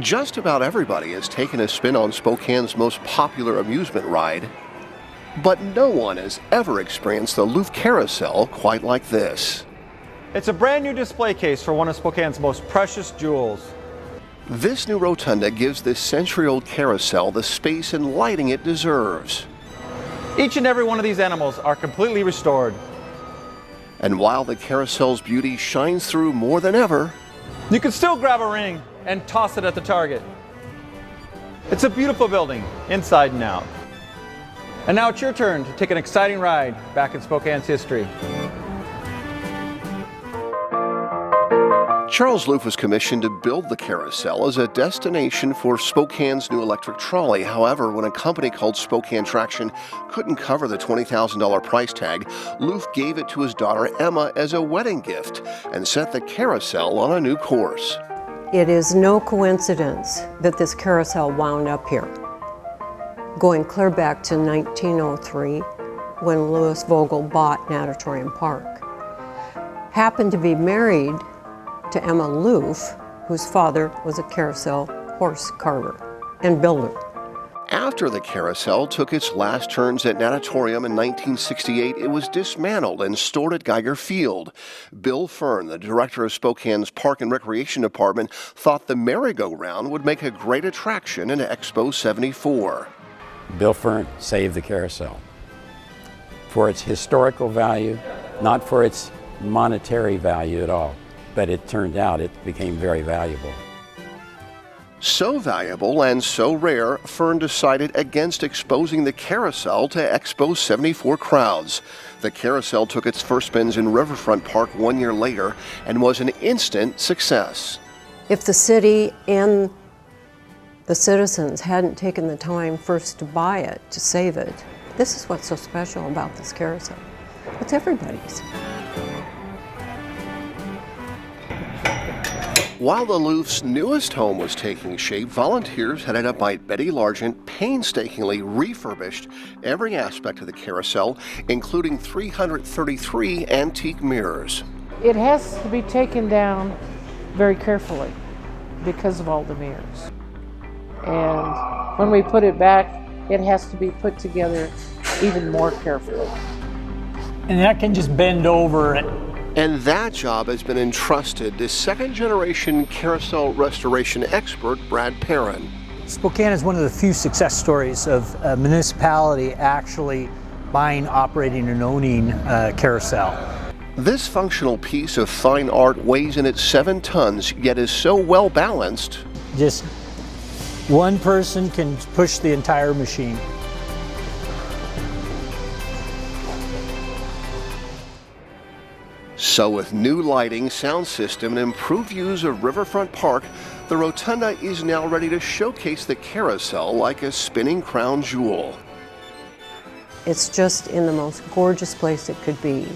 Just about everybody has taken a spin on Spokane's most popular amusement ride, but no one has ever experienced the Looff Carrousel quite like this. It's a brand new display case for one of Spokane's most precious jewels. This new rotunda gives this century-old carousel the space and lighting it deserves. Each and every one of these animals are completely restored. And while the carousel's beauty shines through more than ever, you can still grab a ring and toss it at the target. It's a beautiful building, inside and out. And now it's your turn to take an exciting ride back in Spokane's history. Charles Looff was commissioned to build the carousel as a destination for Spokane's new electric trolley. However, when a company called Spokane Traction couldn't cover the $20,000 price tag, Looff gave it to his daughter Emma as a wedding gift and set the carousel on a new course. It is no coincidence that this carousel wound up here, going clear back to 1903 when Louis Vogel bought Natatorium Park. Happened to be married to Emma Looff, whose father was a carousel horse carver and builder. After the carousel took its last turns at Natatorium in 1968, it was dismantled and stored at Geiger Field. Bill Fern, the director of Spokane's Park and Recreation Department, thought the merry-go-round would make a great attraction in Expo 74. Bill Fern saved the carousel for its historical value, not for its monetary value at all. But it turned out it became very valuable. So valuable and so rare, Fern decided against exposing the carousel to Expo 74 crowds. The carousel took its first spins in Riverfront Park 1 year later and was an instant success. If the city and the citizens hadn't taken the time first to buy it, to save it, this is what's so special about this carousel. It's everybody's. While the Looff's newest home was taking shape, volunteers headed up by Betty Largent painstakingly refurbished every aspect of the carousel, including 333 antique mirrors. It has to be taken down very carefully because of all the mirrors. And when we put it back, it has to be put together even more carefully. And that can just bend over. And that job has been entrusted to second-generation carousel restoration expert Brad Perrin. Spokane is one of the few success stories of a municipality actually buying, operating, and owning a carousel. This functional piece of fine art weighs in at 7 tons, yet is so well balanced. Just one person can push the entire machine. So with new lighting, sound system, and improved views of Riverfront Park, the rotunda is now ready to showcase the carousel like a spinning crown jewel. It's just in the most gorgeous place it could be.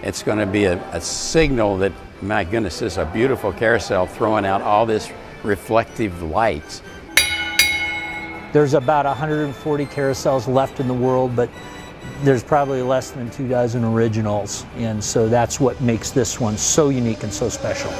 It's going to be a signal that, my goodness, this is a beautiful carousel throwing out all this reflective light. There's about 140 carousels left in the world, but there's probably less than 2 dozen originals, and so that's what makes this one so unique and so special.